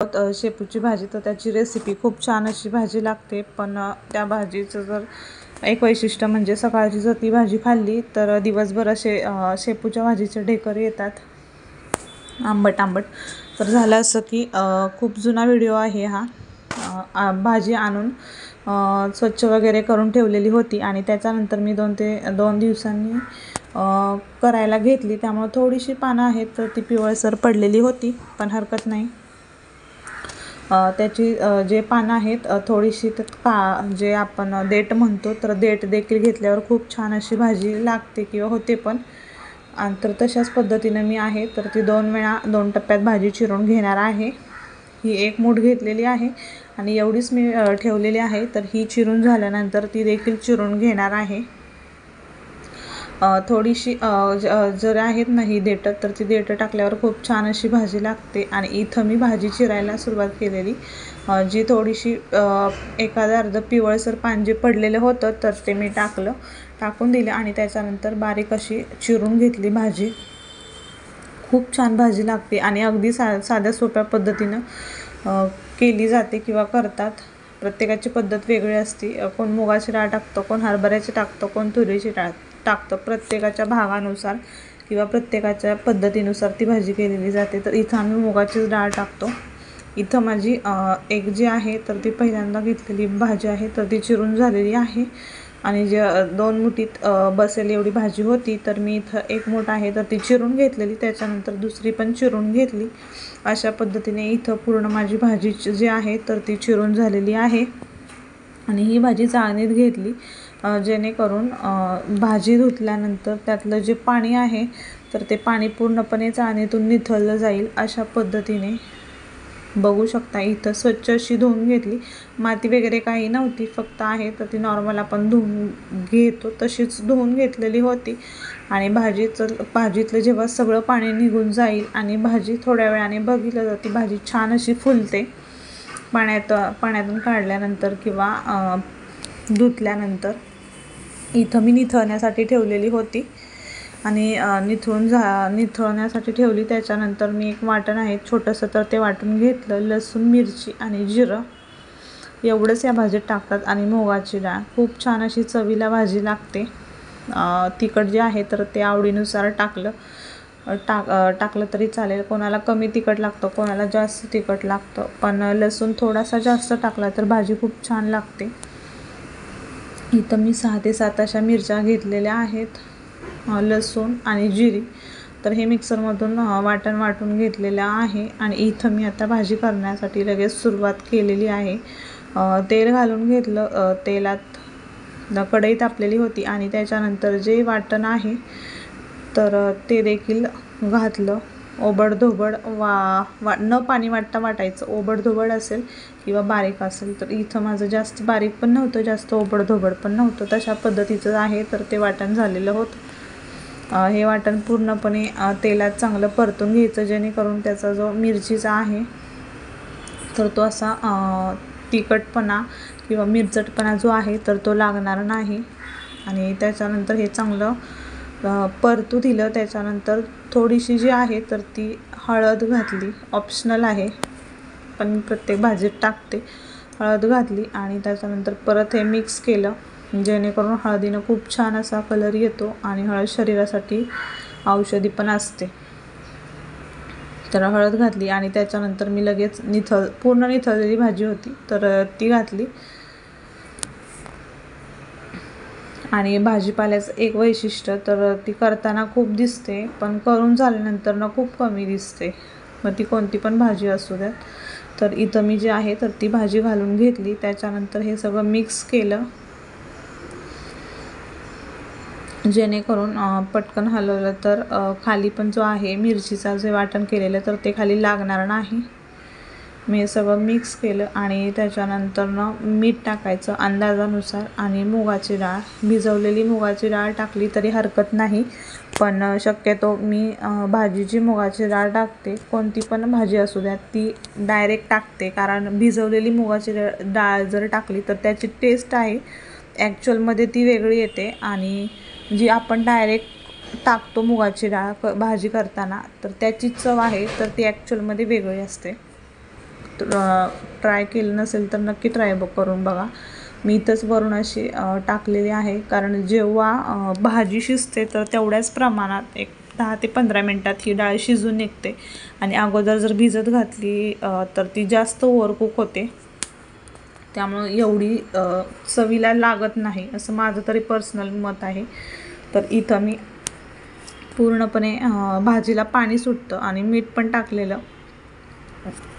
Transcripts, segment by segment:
आहोत शेपूची भाजी। तर त्याची रेसिपी खूप छान अशी भाजी लागते, पण त्या भाजीचं जर एक वैशिष्ट्य म्हणजे सकाळची जर ती भाजी खाल्ली तर दिवसभर असे शेपूच्या भाजीचे ढेकर येतात आंबट आंबट। तर झालं असं की खूप जुना व्हिडिओ आहे हा। भाजी आणून स्वच्छ वगैरे करून ठेवलेली होती आणि त्याच्यानंतर मी 2 दिवसांनी करायला घेतली, त्यामुळे थोडीशी पानं आहेत तर ती पिवळसर पडलेली होती, पण हरकत नाही। त्याची जे पानं आहेत थोडीशी जे आपण देठ म्हणतो, तर देठ देखील घेतल्यावर खूप छान अशी भाजी लागते किंवा होते पण। तर तशाच पद्धतीने मी आहे तर ती 2 टप्प्यात भाजी चिरून घेणार आहे। ही 1 मूठ घेतलेली आहे आणि एवढीच मी ठेवलेली आहे। तर ही चिरून झाल्यानंतर ती देखील चिरून घेणार आहे। थोडीशी जर आहेत ना ही देठं, तर ती देठं टाकल्यावर खूप छान अशी भाजी लागते। आणि इथं मी भाजी चिरायला सुरुवात केलेली, जी थोडीशी एखादं अर्ध पिवळसर पान जे पडलेलं होतं तर ते मी टाकून दिलं आणि त्याच्यानंतर बारीक अशी चिरून घेतली भाजी। खूप छान भाजी लागते आणि अगदी साध्या सोप्या पद्धतीनं केली जाते किंवा करतात। प्रत्येकाची पद्धत वेगळी असते। कोण मुगाची डाळ टाकतं, कोण हरभऱ्याची टाकतं, कोण तुरीची डाळ टाकतं। प्रत्येकाच्या भागानुसार किंवा प्रत्येकाच्या पद्धतीनुसार ती भाजी केलेली जाते। तर इथं आम्ही मुगाचीच डाळ टाकतो। इथं माझी एक जी आहे तर ती पहिल्यांदा घेतलेली भाजी आहे, तर ती चिरून झालेली आहे आणि जे 2 मुठीत बसेल एवढी भाजी होती, तर मी इथं 1 मूठ आहे तर ती चिरून घेतलेली, त्याच्यानंतर दुसरी पण चिरून घेतली। अशा पद्धतीने इथं पूर्ण माझी भाजी जी आहे तर ती चिरून झालेली आहे आणि ही भाजी चाळणीत घेतली, जेणेकरून भाजी धुतल्यानंतर त्यातलं जे पाणी आहे तर ते पाणी पूर्णपणे चाळणीतून निथळलं जाईल। अशा पद्धतीने बघू शकता इथं स्वच्छ अशी धुवून घेतली, माती वगैरे काही नव्हती, फक्त आहे तर ती नॉर्मल आपण धुवून घेतो तशीच धुवून घेतलेली होती। आणि भाजीतलं जेव्हा सगळं पाणी निघून जाईल आणि भाजी थोड्या वेळाने बघितलं तर ती भाजी छान अशी फुलते पाण्यातून काढल्यानंतर किंवा धुतल्यानंतर। इथं मी निथळण्यासाठी ठेवलेली होती आणि निथळण्यासाठी ठेवली। त्याच्यानंतर मी एक वाटण आहे छोटंसं तर ते वाटून घेतलं। लसूण, मिरची आणि जिरं एवढंच या भाजीत टाकतात आणि मुगाची डाळ। खूप छान अशी चवीला भाजी लागते। तिखट जे आहे तर ते आवडीनुसार टाकलं तरी चालेल। कोणाला कमी तिखट लागतं, कोणाला जास्त तिखट लागतं, पण लसूण थोडासा जास्त टाकला तर भाजी खूप छान लागते। इथं मी 6 ते 7 अशा मिरच्या घेतलेल्या आहेत, लसूण आणि जिरी, तर हे मिक्सरमधून वाटून घेतलेलं आहे। आणि इथं मी आता भाजी करण्यासाठी लगेच सुरुवात केलेली आहे। तेल घालून घेतलं, तेलात कढई तापलेली होती आणि त्याच्यानंतर जे वाटण आहे तर ते देखील घातलं। ओबडधोबड न पाणी वाटायचं, ओबडधोबड असेल किंवा बारीक असेल, तर इथं माझं जास्त बारीक पण नव्हतं, जास्त ओबडधोबड पण नव्हतं, तशा पद्धतीचं आहे तर ते वाटण झालेलं होतं। हे वाटण पूर्णपणे तेलात चांगलं परतून घ्यायचं, जेणेकरून त्याचा जो मिरचीचा आहे तर तो असा तिखटपणा किंवा मिरचटपणा जो आहे तर तो लागणार नाही। आणि त्याच्यानंतर हे चांगलं परतू दिलं। त्याच्यानंतर थोडीशी जी आहे तर ती हळद घातली, ऑप्शनल आहे पण प्रत्येक भाजीत टाकते, हळद घातली आणि त्याच्यानंतर परत हे मिक्स केलं, जेणेकरून हळदीनं खूप छान असा कलर येतो आणि हळद शरीरासाठी औषधी पण असते। तर हळद घातली आणि त्याच्यानंतर मी लगेच पूर्ण निथळलेली भाजी होती तर ती घातली। आणि भाजीपाल्याचं एक वैशिष्ट्य तर ती करताना खूप दिसते, पण करून झाल्यानंतर ना खूप कमी दिसते, मग ती कोणती पण भाजी असू द्यात। तर इथं मी जी आहे तर ती भाजी घालून घेतली, त्याच्यानंतर हे सगळं मिक्स केलं, जेणेकरून पटकन हलवलं तर खाली पण जो आहे मिरचीचा जे वाटण केलेलं तर ते खाली लागणार नाही। मी हे सगळं मिक्स केलं आणि त्याच्यानंतर मीठ टाकायचं अंदाजानुसार आणि मुगाची डाळ, भिजवलेली मुगाची डाळ टाकली तरी हरकत नाही, पण शक्यतो मी भाजीची मुगाची डाळ टाकते, कोणती पण भाजी असू द्या ती डायरेक्ट टाकते, कारण भिजवलेली मुगाची डाळ जर टाकली तर त्याची टेस्ट आहे ॲक्च्युअलमध्ये ती वेगळी येते आणि जी आपण डायरेक्ट टाकतो मुगाची डाळ भाजी करताना तर त्याची चव आहे तर ती ॲक्च्युअलमध्ये वेगळी असते। ट्राय केलं नसेल तर नक्की ट्राय करून बघा. मी इथंच वरून अशी टाकलेली आहे, कारण जेव्हा भाजी शिजते तर तेवढ्याच प्रमाणात एक 10 ते 15 मिनटात ही डाळ शिजून निघते. आणि अगोदर जर भिजत घातली तर ती जास्त ओव्हरकुक होते, त्यामुळं एवढी चवीला लागत नाही, असं माझं तरी पर्सनल मत आहे. तर इथं मी पूर्णपणे भाजीला पाणी सुटतं आणि मीठ पण टाकलेलं,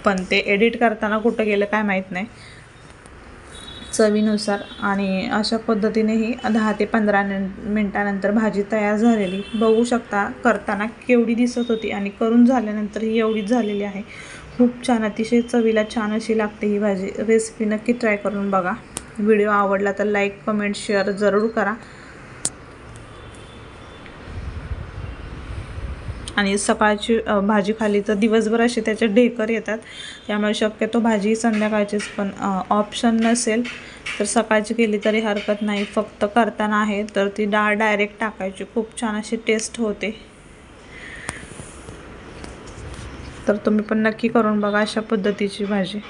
पण ते एडिट करताना कुठं गेलं काय माहीत नाही, चवीनुसार. आणि अशा पद्धतीने ही 10 ते 15 मिनटानंतर भाजी तयार झालेली बघू शकता. करताना केवढी दिसत होती आणि करून झाल्यानंतर ही एवढीच झालेली आहे. खूप छान, अतिशय चवीला छान अशी लागते ही भाजी. रेसिपी नक्की ट्राय करून बघा. व्हिडिओ आवडला तर लाईक, कमेंट, शेअर जरूर करा. आणि सकाळची भाजी खाली तर दिवसभर असे त्याचे ढेकर येतात, त्यामुळे शक्यतो भाजी संध्याकाळचीच. पण ऑप्शन नसेल तर सकाळची केली तरी हरकत नाही. फक्त करताना आहे तर ती डाळ डायरेक्ट टाकायची, खूप छान अशी टेस्ट होते. तर तुम्ही पण नक्की करून बघा अशा पद्धतीची भाजी.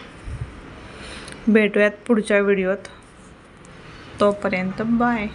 भेटूयात पुढच्या व्हिडिओत, तोपर्यंत बाय.